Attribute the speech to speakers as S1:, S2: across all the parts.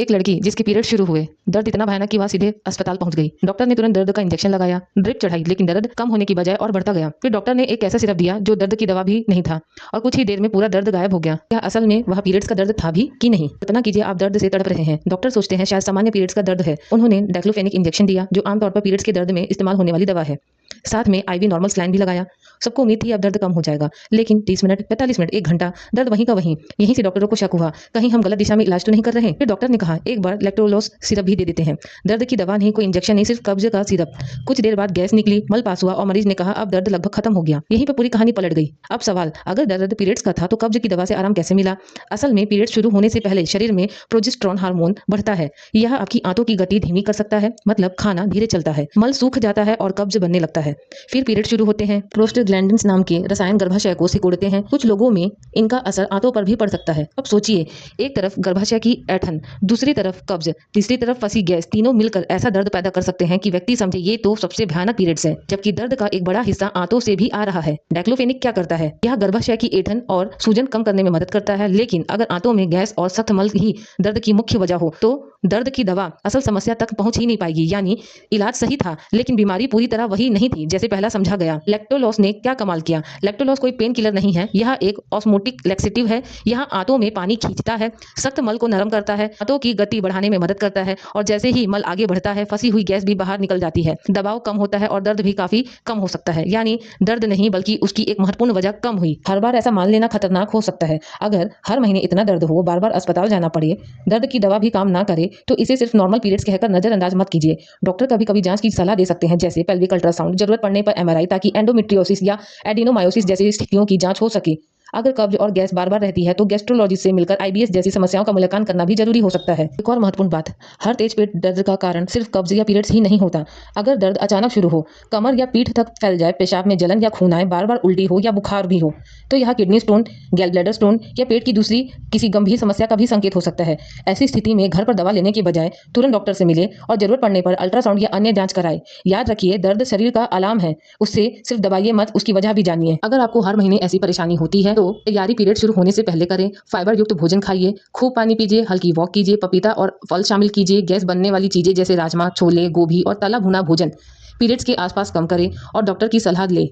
S1: एक लड़की जिसके पीरियड शुरू हुए, दर्द इतना भयानक कि वह सीधे अस्पताल पहुंच गई। डॉक्टर ने तुरंत दर्द का इंजेक्शन लगाया, ड्रिप चढ़ाई, लेकिन दर्द कम होने की बजाय और बढ़ता गया। फिर डॉक्टर ने एक ऐसा सिरप दिया जो दर्द की दवा भी नहीं था और कुछ ही देर में पूरा दर्द गायब हो गया। क्या असल में वह पीरियड्स का दर्द था भी कि नहीं? कल्पना कीजिए आप दर्द से तड़प रहे हैं। डॉक्टर सोचते हैं शायद सामान्य पीरियड्स का दर्द है। उन्होंने डाइक्लोफेनिक इंजेक्शन दिया जो आमतौर पर पीरियड्स के दर्द में इस्तेमाल होने वाली दवा है। साथ में आईवी नॉर्मल सलाइन भी लगाया। सबको उम्मीद थी अब दर्द कम हो जाएगा, लेकिन 30 मिनट, 45 मिनट, 1 घंटा दर्द वहीं का वहीं। यहीं से डॉक्टरों को शक हुआ, कहीं हम गलत दिशा में इलाज तो नहीं कर रहे। फिर डॉक्टर ने कहा एक बार लेक्टोलोस सिरप भी दे देते हैं। दर्द की दवा नहीं, कोई इंजेक्शन नहीं, सिर्फ कब्ज का सिरप। कुछ देर बाद गैस निकली, मल पास हुआ और मरीज ने कहा अब दर्द लगभग खत्म हो गया। यहीं पर पूरी कहानी पलट गई। अब सवाल, अगर दर्द पीरियड्स का था तो कब्ज की दवा से आराम कैसे मिला? असल में पीरियड शुरू होने से पहले शरीर में प्रोजेस्टेरोन हार्मोन बढ़ता है। यह आपकी आंतों की गति धीमी कर सकता है, मतलब खाना धीरे चलता है, मल सूख जाता है और कब्ज बनने लगता है। फिर पीरियड शुरू होते हैं। प्रोस्टाग्लैंडिन्स नाम के रसायन गर्भाशय को सिकोड़ते हैं। कुछ लोगों में इनका असर आंतों पर भी पड़ सकता है। अब सोचिए, एक तरफ गर्भाशय की ऐंठन, दूसरी तरफ कब्ज, तीसरी तरफ फंसी गैस, तीनों मिलकर ऐसा दर्द पैदा कर सकते हैं कि व्यक्ति समझे ये तो सबसे भयानक पीरियड्स है। जबकि दर्द का एक बड़ा हिस्सा आंतों से भी आ रहा है। डाइक्लोफेनिक क्या करता है? यह गर्भाशय की ऐंठन और सूजन कम करने में मदद करता है, लेकिन अगर आंतों में गैस और सख्त मल ही दर्द की मुख्य वजह हो तो दर्द की दवा असल समस्या तक पहुंच ही नहीं पाएगी। यानी इलाज सही था, लेकिन बीमारी पूरी तरह वही नहीं थी जैसे पहला समझा गया। लेक्टोलोस ने क्या कमाल किया? लेक्टोलोस कोई पेन किलर नहीं है, यह एक ऑस्मोटिक लैक्सेटिव है। यह आंतों में पानी खींचता है, सख्त मल को नरम करता है, आंतों की गति बढ़ाने में मदद करता है और जैसे ही मल आगे बढ़ता है फंसी हुई गैस भी बाहर निकल जाती है, दबाव कम होता है और दर्द भी काफी कम हो सकता है। यानी दर्द नहीं बल्कि उसकी एक महत्वपूर्ण वजह कम हुई। हर बार ऐसा मान लेना खतरनाक हो सकता है। अगर हर महीने इतना दर्द हो, बार बार अस्पताल जाना पड़े, दर्द की दवा भी काम ना करे, तो इसे सिर्फ नॉर्मल पीरियड्स कहकर नजरअंदाज मत कीजिए। डॉक्टर कभी कभी जांच की सलाह दे सकते हैं, जैसे पेल्विक अल्ट्रासाउंड, जरूरत पड़ने पर एमआरआई, ताकि एंडोमेट्रियोसिस या एडिनोमायोसिस जैसी स्थितियों की जांच हो सके। अगर कब्ज और गैस बार बार रहती है तो गैस्ट्रोलॉजिस्ट से मिलकर आईबीएस जैसी समस्याओं का मूल्यांकन करना भी जरूरी हो सकता है। एक और महत्वपूर्ण बात, हर तेज पेट दर्द का कारण सिर्फ कब्ज या पीरियड्स ही नहीं होता। अगर दर्द अचानक शुरू हो, कमर या पीठ तक फैल जाए, पेशाब में जलन या खून आए, बार बार उल्टी हो या बुखार भी हो, तो यह किडनी स्टोन, गैल ब्लैडर स्टोन या पेट की दूसरी किसी गंभीर समस्या का भी संकेत हो सकता है। ऐसी स्थिति में घर पर दवा लेने के बजाय तुरंत डॉक्टर से मिले और जरूरत पड़ने पर अल्ट्रासाउंड या अन्य जांच कराए। याद रखिए, दर्द शरीर का अलार्म है, उससे सिर्फ दबाइए मत, उसकी वजह भी जानिए। अगर आपको हर महीने ऐसी परेशानी होती है तो तैयारी पीरियड शुरू होने से पहले करें। फाइबर युक्त भोजन खाइए, खूब पानी पीजिए, हल्की वॉक कीजिए, पपीता और फल शामिल कीजिए। गैस बनने वाली चीजें जैसे राजमा, छोले, गोभी और तला भुना भोजन पीरियड्स के आसपास कम करें और डॉक्टर की सलाह ले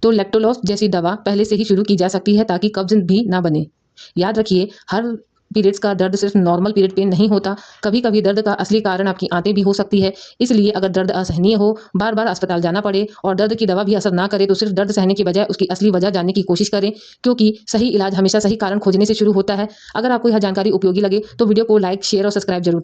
S1: तो लेक्टोलोस जैसी दवा पहले से ही शुरू की जा सकती है ताकि कब्ज भी ना बने। याद रखिए, हर पीरियड्स का दर्द सिर्फ नॉर्मल पीरियड पेन नहीं होता। कभी कभी दर्द का असली कारण आपकी आंतें भी हो सकती है। इसलिए अगर दर्द असहनीय हो, बार बार अस्पताल जाना पड़े और दर्द की दवा भी असर ना करे, तो सिर्फ दर्द सहने की बजाय उसकी असली वजह जानने की कोशिश करें, क्योंकि सही इलाज हमेशा सही कारण खोजने से शुरू होता है। अगर आपको यह जानकारी उपयोगी लगे तो वीडियो को लाइक, शेयर और सब्सक्राइब जरूर